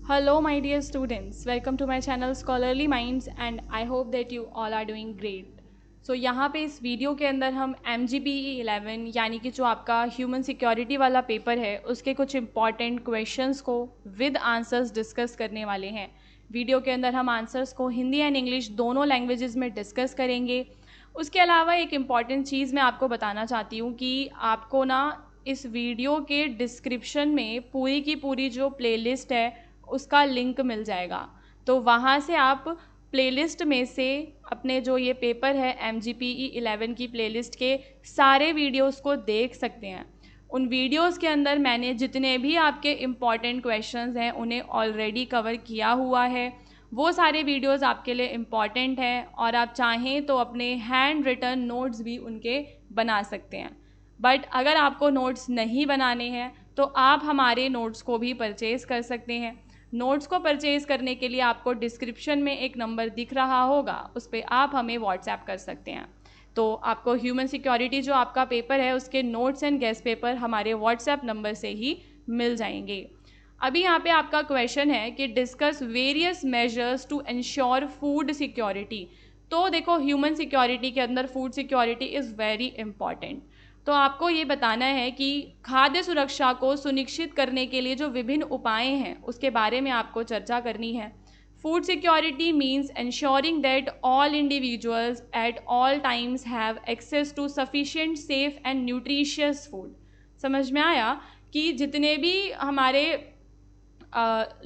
Hello, my dear students. Welcome to my channel Scholarly Minds and I hope that you all are doing great. So यहाँ पे इस video के अंदर हम MGPE 11 यानी कि जो आपका ह्यूमन सिक्योरिटी वाला पेपर है उसके कुछ इंपॉर्टेंट क्वेश्चंस को विद आंसर्स डिस्कस करने वाले हैं। वीडियो के अंदर हम आंसर्स को हिंदी एंड इंग्लिश दोनों लैंग्वेजेस में डिस्कस करेंगे। उसके अलावा एक इम्पॉर्टेंट चीज़ मैं आपको बताना चाहती हूँ कि आपको ना इस वीडियो के डिस्क्रिप्शन में पूरी की पूरी जो प्लेलिस्ट है उसका लिंक मिल जाएगा। तो वहाँ से आप प्लेलिस्ट में से अपने जो ये पेपर है MGPE 11 की प्लेलिस्ट के सारे वीडियोस को देख सकते हैं। उन वीडियोस के अंदर मैंने जितने भी आपके इम्पॉर्टेंट क्वेश्चंस हैं उन्हें ऑलरेडी कवर किया हुआ है। वो सारे वीडियोस आपके लिए इम्पॉर्टेंट हैं और आप चाहें तो अपने हैंड रिटन नोट्स भी उनके बना सकते हैं। बट अगर आपको नोट्स नहीं बनाने हैं तो आप हमारे नोट्स को भी परचेज़ कर सकते हैं। नोट्स को परचेज़ करने के लिए आपको डिस्क्रिप्शन में एक नंबर दिख रहा होगा, उस पर आप हमें व्हाट्सएप कर सकते हैं। तो आपको ह्यूमन सिक्योरिटी जो आपका पेपर है उसके नोट्स एंड गेस्ट पेपर हमारे व्हाट्सएप नंबर से ही मिल जाएंगे। अभी यहाँ पे आपका क्वेश्चन है कि discuss various measures to ensure food security. तो देखो, ह्यूमन सिक्योरिटी के अंदर food security is very important. तो आपको ये बताना है कि खाद्य सुरक्षा को सुनिश्चित करने के लिए जो विभिन्न उपाय हैं उसके बारे में आपको चर्चा करनी है। Food security means ensuring that all individuals at all times have access to sufficient, safe and nutritious food। समझ में आया कि जितने भी हमारे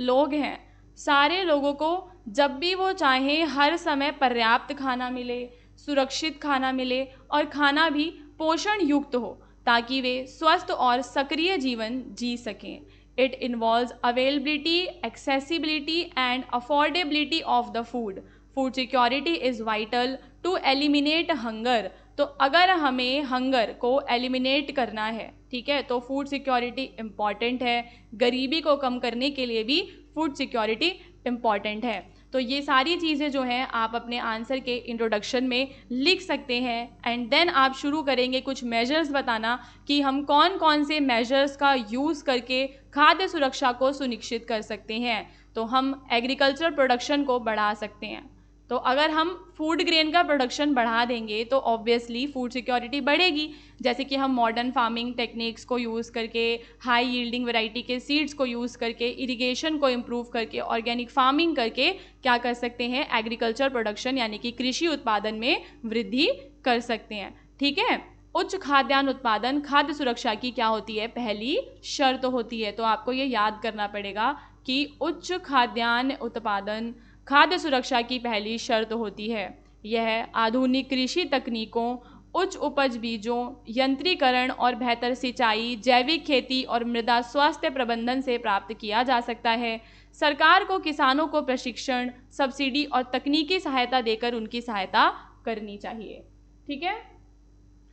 लोग हैं, सारे लोगों को जब भी वो चाहें हर समय पर्याप्त खाना मिले, सुरक्षित खाना मिले और खाना भी पोषण युक्त हो ताकि वे स्वस्थ और सक्रिय जीवन जी सकें। It involves availability, accessibility and affordability of the food. Food security is vital to eliminate hunger. तो अगर हमें हंगर को एलिमिनेट करना है, ठीक है, तो फूड सिक्योरिटी इम्पॉर्टेंट है। गरीबी को कम करने के लिए भी फूड सिक्योरिटी इम्पॉर्टेंट है। तो ये सारी चीज़ें जो हैं आप अपने आंसर के इंट्रोडक्शन में लिख सकते हैं एंड देन आप शुरू करेंगे कुछ मेजर्स बताना कि हम कौन कौन से मेजर्स का यूज़ करके खाद्य सुरक्षा को सुनिश्चित कर सकते हैं। तो हम एग्रीकल्चर प्रोडक्शन को बढ़ा सकते हैं। तो अगर हम फूड ग्रेन का प्रोडक्शन बढ़ा देंगे तो ऑब्वियसली फूड सिक्योरिटी बढ़ेगी। जैसे कि हम मॉडर्न फार्मिंग टेक्निक्स को यूज़ करके, हाई यील्डिंग वैरायटी के सीड्स को यूज़ करके, इरिगेशन को इम्प्रूव करके, ऑर्गेनिक फार्मिंग करके क्या कर सकते हैं, एग्रीकल्चर प्रोडक्शन यानी कि कृषि उत्पादन में वृद्धि कर सकते हैं। ठीक है, उच्च खाद्यान्न उत्पादन खाद्य सुरक्षा की क्या होती है, पहली शर्त होती है। तो आपको ये याद करना पड़ेगा कि उच्च खाद्यान्न उत्पादन खाद्य सुरक्षा की पहली शर्त होती है। यह आधुनिक कृषि तकनीकों, उच्च उपज बीजों, यंत्रीकरण और बेहतर सिंचाई, जैविक खेती और मृदा स्वास्थ्य प्रबंधन से प्राप्त किया जा सकता है। सरकार को किसानों को प्रशिक्षण, सब्सिडी और तकनीकी सहायता देकर उनकी सहायता करनी चाहिए। ठीक है,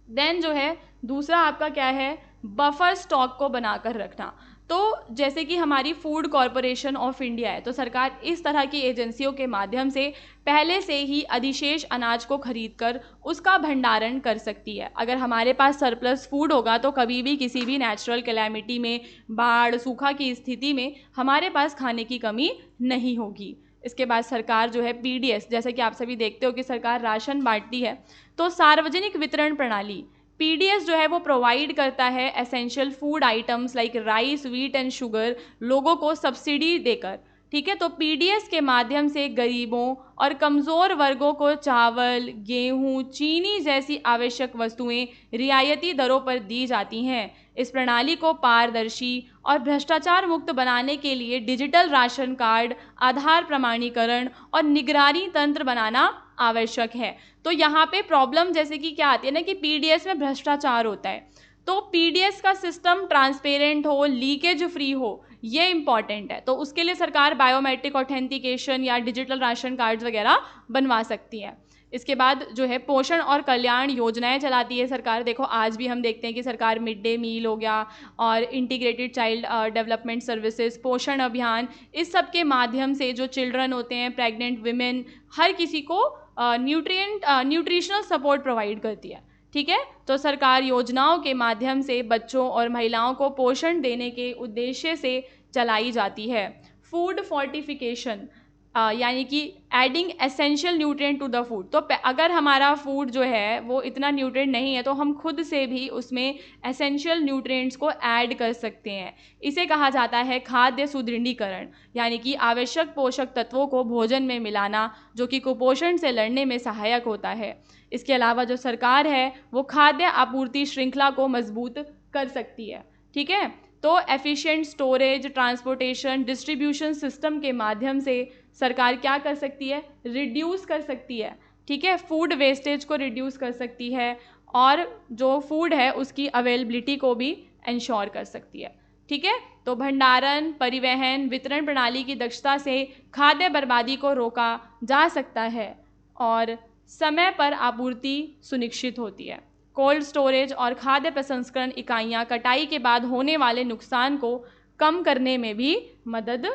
देन जो है दूसरा आपका क्या है, बफर स्टॉक को बनाकर रखना। तो जैसे कि हमारी फूड कॉरपोरेशन ऑफ इंडिया है, तो सरकार इस तरह की एजेंसियों के माध्यम से पहले से ही अधिशेष अनाज को खरीदकर उसका भंडारण कर सकती है। अगर हमारे पास सरप्लस फूड होगा तो कभी भी किसी भी नेचुरल कैलेमिटी में, बाढ़, सूखा की स्थिति में हमारे पास खाने की कमी नहीं होगी। इसके बाद सरकार जो है PDS, जैसे कि आप सभी देखते हो कि सरकार राशन बांटती है, तो सार्वजनिक वितरण प्रणाली PDS जो है वो प्रोवाइड करता है essential food items like rice, wheat and sugar लोगों को सब्सिडी देकर। ठीक है, तो PDS के माध्यम से गरीबों और कमज़ोर वर्गों को चावल, गेहूं, चीनी जैसी आवश्यक वस्तुएं रियायती दरों पर दी जाती हैं। इस प्रणाली को पारदर्शी और भ्रष्टाचार मुक्त बनाने के लिए डिजिटल राशन कार्ड, आधार प्रमाणीकरण और निगरानी तंत्र बनाना आवश्यक है। तो यहाँ पे प्रॉब्लम जैसे कि क्या आती है ना कि PDS में भ्रष्टाचार होता है, तो PDS का सिस्टम ट्रांसपेरेंट हो, लीकेज फ्री हो, ये इंपॉर्टेंट है। तो उसके लिए सरकार बायोमेट्रिक ऑथेंटिकेशन या डिजिटल राशन कार्ड्स वगैरह बनवा सकती है। इसके बाद जो है पोषण और कल्याण योजनाएं चलाती है सरकार। देखो आज भी हम देखते हैं कि सरकार मिड डे मील हो गया और इंटीग्रेटेड चाइल्ड डेवलपमेंट सर्विसेज, पोषण अभियान, इस सब के माध्यम से जो चिल्ड्रन होते हैं, प्रेग्नेंट विमेन, हर किसी को न्यूट्रिशनल सपोर्ट प्रोवाइड करती है। ठीक है, तो सरकार योजनाओं के माध्यम से बच्चों और महिलाओं को पोषण देने के उद्देश्य से चलाई जाती है। फूड फोर्टिफिकेशन, यानी कि adding essential nutrient to the food. तो अगर हमारा फूड जो है वो इतना न्यूट्रिएंट नहीं है तो हम खुद से भी उसमें एसेंशियल न्यूट्रिएंट्स को ऐड कर सकते हैं। इसे कहा जाता है खाद्य सुदृढ़ीकरण, यानी कि आवश्यक पोषक तत्वों को भोजन में मिलाना, जो कि कुपोषण से लड़ने में सहायक होता है। इसके अलावा जो सरकार है वो खाद्य आपूर्ति श्रृंखला को मजबूत कर सकती है। ठीक है, तो efficient storage, transportation, distribution system के माध्यम से सरकार क्या कर सकती है, रिड्यूस कर सकती है। ठीक है, फूड वेस्टेज को रिड्यूस कर सकती है और जो फूड है उसकी अवेलेबिलिटी को भी इंश्योर कर सकती है। ठीक है, तो भंडारण, परिवहन, वितरण प्रणाली की दक्षता से खाद्य बर्बादी को रोका जा सकता है और समय पर आपूर्ति सुनिश्चित होती है। कोल्ड स्टोरेज और खाद्य प्रसंस्करण इकाइयाँ कटाई के बाद होने वाले नुकसान को कम करने में भी मदद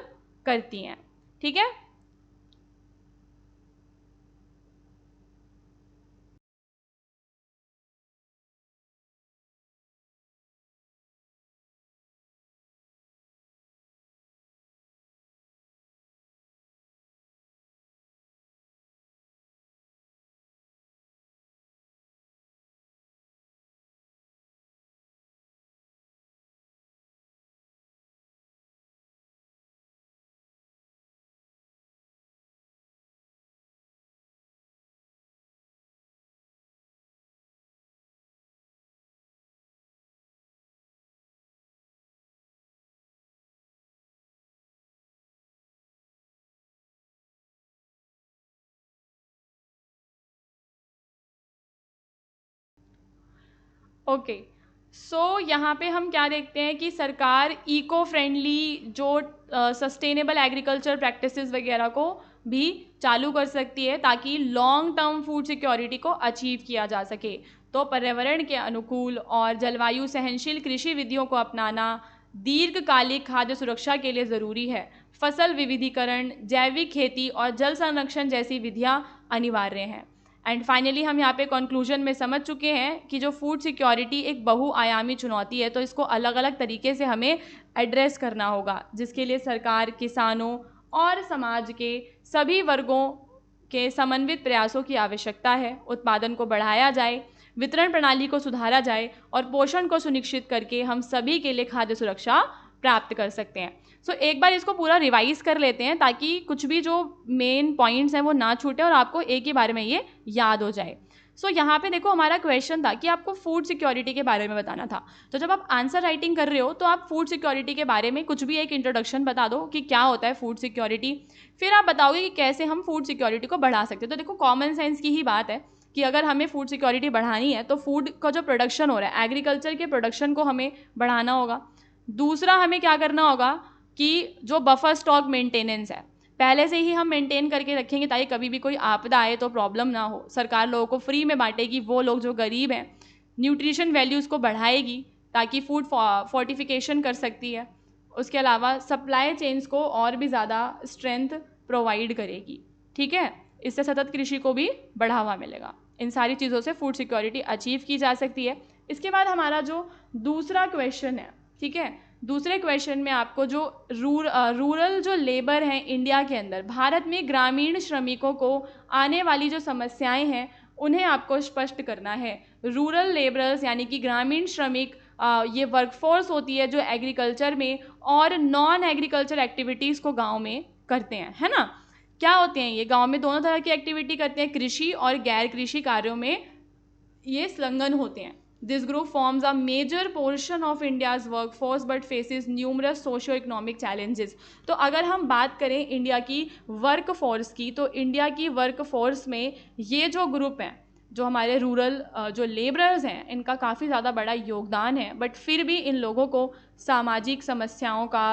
करती हैं। ठीक है, ओके। सो यहाँ पे हम क्या देखते हैं कि सरकार इको फ्रेंडली जो सस्टेनेबल एग्रीकल्चर प्रैक्टिसेस वगैरह को भी चालू कर सकती है ताकि लॉन्ग टर्म फूड सिक्योरिटी को अचीव किया जा सके। तो पर्यावरण के अनुकूल और जलवायु सहनशील कृषि विधियों को अपनाना दीर्घकालिक खाद्य सुरक्षा के लिए ज़रूरी है। फसल विविधीकरण, जैविक खेती और जल संरक्षण जैसी विधियाँ अनिवार्य हैं। एंड फाइनली हम यहाँ पे कंक्लूजन में समझ चुके हैं कि जो फूड सिक्योरिटी एक बहुआयामी चुनौती है, तो इसको अलग अलग तरीके से हमें एड्रेस करना होगा, जिसके लिए सरकार, किसानों और समाज के सभी वर्गों के समन्वित प्रयासों की आवश्यकता है। उत्पादन को बढ़ाया जाए, वितरण प्रणाली को सुधारा जाए और पोषण को सुनिश्चित करके हम सभी के लिए खाद्य सुरक्षा प्राप्त कर सकते हैं। सो एक बार इसको पूरा रिवाइज कर लेते हैं ताकि कुछ भी जो मेन पॉइंट्स हैं वो ना छूटे और आपको एक ही बारे में ये याद हो जाए। सो यहाँ पे देखो हमारा क्वेश्चन था कि आपको फूड सिक्योरिटी के बारे में बताना था। तो जब आप आंसर राइटिंग कर रहे हो तो आप फूड सिक्योरिटी के बारे में कुछ भी एक इंट्रोडक्शन बता दो कि क्या होता है फूड सिक्योरिटी। फिर आप बताओगे कि कैसे हम फूड सिक्योरिटी को बढ़ा सकते हैं। तो देखो कॉमन सेंस की ही बात है कि अगर हमें फूड सिक्योरिटी बढ़ानी है तो फूड का जो प्रोडक्शन हो रहा है, एग्रीकल्चर के प्रोडक्शन को हमें बढ़ाना होगा। दूसरा हमें क्या करना होगा कि जो बफर स्टॉक मेंटेनेंस है पहले से ही हम मेंटेन करके रखेंगे ताकि कभी भी कोई आपदा आए तो प्रॉब्लम ना हो। सरकार लोगों को फ्री में बांटेगी, वो लोग जो गरीब हैं, न्यूट्रिशन वैल्यूज़ को बढ़ाएगी ताकि फूड फोर्टिफिकेशन कर सकती है। उसके अलावा सप्लाई चेन्स को और भी ज़्यादा स्ट्रेंथ प्रोवाइड करेगी। ठीक है, इससे सतत कृषि को भी बढ़ावा मिलेगा। इन सारी चीज़ों से फूड सिक्योरिटी अचीव की जा सकती है। इसके बाद हमारा जो दूसरा क्वेश्चन है, ठीक है, दूसरे क्वेश्चन में आपको जो रूरल जो लेबर हैं इंडिया के अंदर, भारत में ग्रामीण श्रमिकों को आने वाली जो समस्याएं हैं उन्हें आपको स्पष्ट करना है। रूरल लेबरर्स यानी कि ग्रामीण श्रमिक ये वर्कफोर्स होती है जो एग्रीकल्चर में और नॉन एग्रीकल्चर एक्टिविटीज़ को गांव में करते हैं, है ना। क्या होते हैं ये, गांव में दोनों तरह की एक्टिविटी करते हैं, कृषि और गैर कृषि कार्यों में ये संलग्न होते हैं। This group forms a major portion of India's workforce but faces numerous socio-economic challenges। तो अगर हम बात करें इंडिया की वर्क फोर्स की, तो इंडिया की वर्क फोर्स में ये जो ग्रुप हैं, जो हमारे रूरल जो लेबरर्स हैं, इनका काफ़ी ज़्यादा बड़ा योगदान है। बट फिर भी इन लोगों को सामाजिक समस्याओं का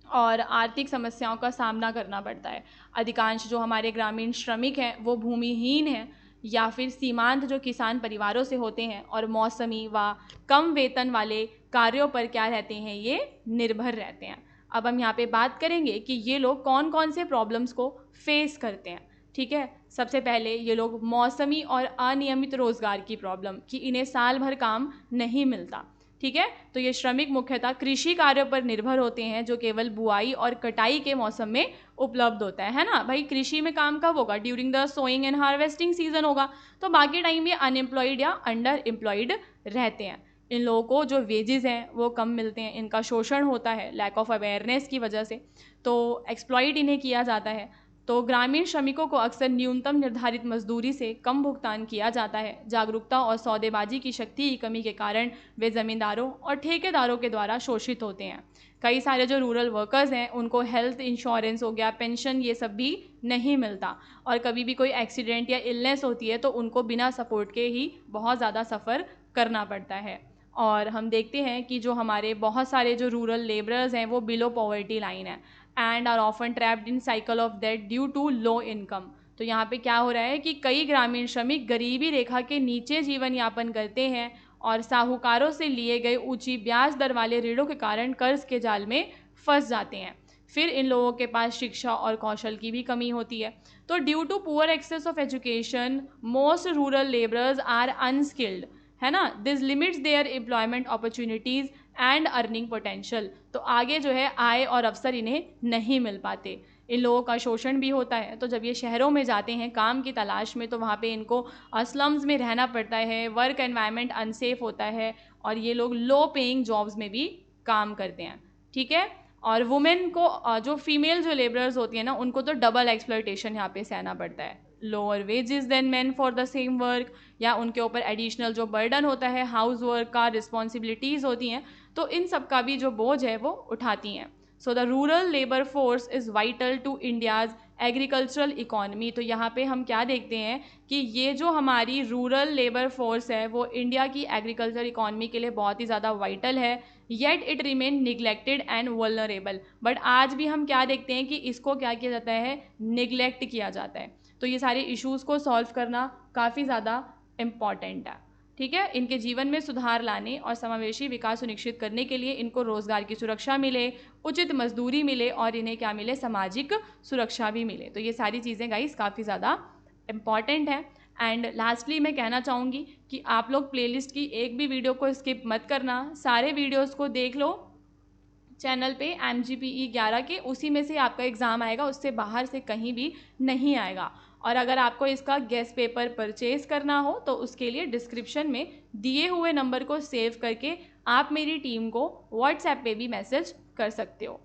और आर्थिक समस्याओं का सामना करना पड़ता है। अधिकांश जो हमारे ग्रामीण श्रमिक हैं वो भूमिहीन हैं या फिर सीमांत जो किसान परिवारों से होते हैं और मौसमी व कम वेतन वाले कार्यों पर क्या रहते हैं, ये निर्भर रहते हैं। अब हम यहाँ पे बात करेंगे कि ये लोग कौन कौन से प्रॉब्लम्स को फेस करते हैं। ठीक है, सबसे पहले ये लोग मौसमी और अनियमित रोज़गार की प्रॉब्लम, कि इन्हें साल भर काम नहीं मिलता। ठीक है। तो ये श्रमिक मुख्यतः कृषि कार्यों पर निर्भर होते हैं जो केवल बुआई और कटाई के मौसम में उपलब्ध होता है ना। भाई कृषि में काम कब होगा? During the sowing and harvesting season होगा। तो बाकी टाइम ये अनएम्प्लॉयड या अंडर एम्प्लॉयड रहते हैं। इन लोगों को जो वेजेस हैं वो कम मिलते हैं, इनका शोषण होता है लैक ऑफ अवेयरनेस की वजह से, तो एक्सप्लॉइट इन्हें किया जाता है। तो ग्रामीण श्रमिकों को अक्सर न्यूनतम निर्धारित मजदूरी से कम भुगतान किया जाता है। जागरूकता और सौदेबाजी की शक्ति की कमी के कारण वे ज़मींदारों और ठेकेदारों के द्वारा शोषित होते हैं। कई सारे जो रूरल वर्कर्स हैं उनको हेल्थ इंश्योरेंस हो गया, पेंशन, ये सब भी नहीं मिलता, और कभी भी कोई एक्सीडेंट या इलनेस होती है तो उनको बिना सपोर्ट के ही बहुत ज़्यादा सफ़र करना पड़ता है। और हम देखते हैं कि जो हमारे बहुत सारे जो रूरल लेबरर्स हैं वो बिलो पॉवर्टी लाइन है and are often trapped in cycle of debt due to low income. तो यहाँ पे क्या हो रहा है कि कई ग्रामीण श्रमिक गरीबी रेखा के नीचे जीवन यापन करते हैं और साहूकारों से लिए गए ऊंची ब्याज दर वाले ऋणों के कारण कर्ज के जाल में फंस जाते हैं। फिर इन लोगों के पास शिक्षा और कौशल की भी कमी होती है। तो due to poor access of education most rural labourers are unskilled, है ना। This limits their employment opportunities and earning potential. तो आगे जो है आय और अवसर इन्हें नहीं मिल पाते। इन लोगों का शोषण भी होता है। तो जब ये शहरों में जाते हैं काम की तलाश में तो वहाँ पे इनको स्लम्स में रहना पड़ता है, वर्क एनवायरनमेंट अनसेफ होता है और ये लोग लो पेइंग जॉब्स में भी काम करते हैं, ठीक है। और वुमेन को जो फीमेल जो लेबरर्स होती है ना उनको तो डबल एक्सप्लॉयटेशन यहाँ पे सहना पड़ता है, lower wages than man for the same work, या उनके ऊपर एडिशनल जो बर्डन होता है हाउस वर्क का, रिस्पॉन्सिबिलिटीज़ होती हैं, तो इन सब का भी जो बोझ है वो उठाती हैं। So the rural labour force is vital to India's agricultural economy. तो यहाँ पे हम क्या देखते हैं कि ये जो हमारी रूरल लेबर फोर्स है वो इंडिया की एग्रीकल्चर इकॉनमी के लिए बहुत ही ज़्यादा वाइटल है, yet it remain neglected and vulnerable. But आज भी हम क्या देखते हैं कि इसको क्या किया जाता है, निगलेक्ट किया जाता है। तो ये सारे इश्यूज़ को सॉल्व करना काफ़ी ज़्यादा इम्पॉर्टेंट है, ठीक है। इनके जीवन में सुधार लाने और समावेशी विकास सुनिश्चित करने के लिए इनको रोज़गार की सुरक्षा मिले, उचित मजदूरी मिले और इन्हें क्या मिले, सामाजिक सुरक्षा भी मिले। तो ये सारी चीज़ें गाइस काफ़ी ज़्यादा इम्पॉर्टेंट है। एंड लास्टली मैं कहना चाहूँगी कि आप लोग प्लेलिस्ट की एक भी वीडियो को स्किप मत करना, सारे वीडियोज़ को देख लो चैनल पे MGPE 11 के, उसी में से आपका एग्ज़ाम आएगा, उससे बाहर से कहीं भी नहीं आएगा। और अगर आपको इसका गेस्ट पेपर परचेज़ करना हो तो उसके लिए डिस्क्रिप्शन में दिए हुए नंबर को सेव करके आप मेरी टीम को व्हाट्सएप पे भी मैसेज कर सकते हो।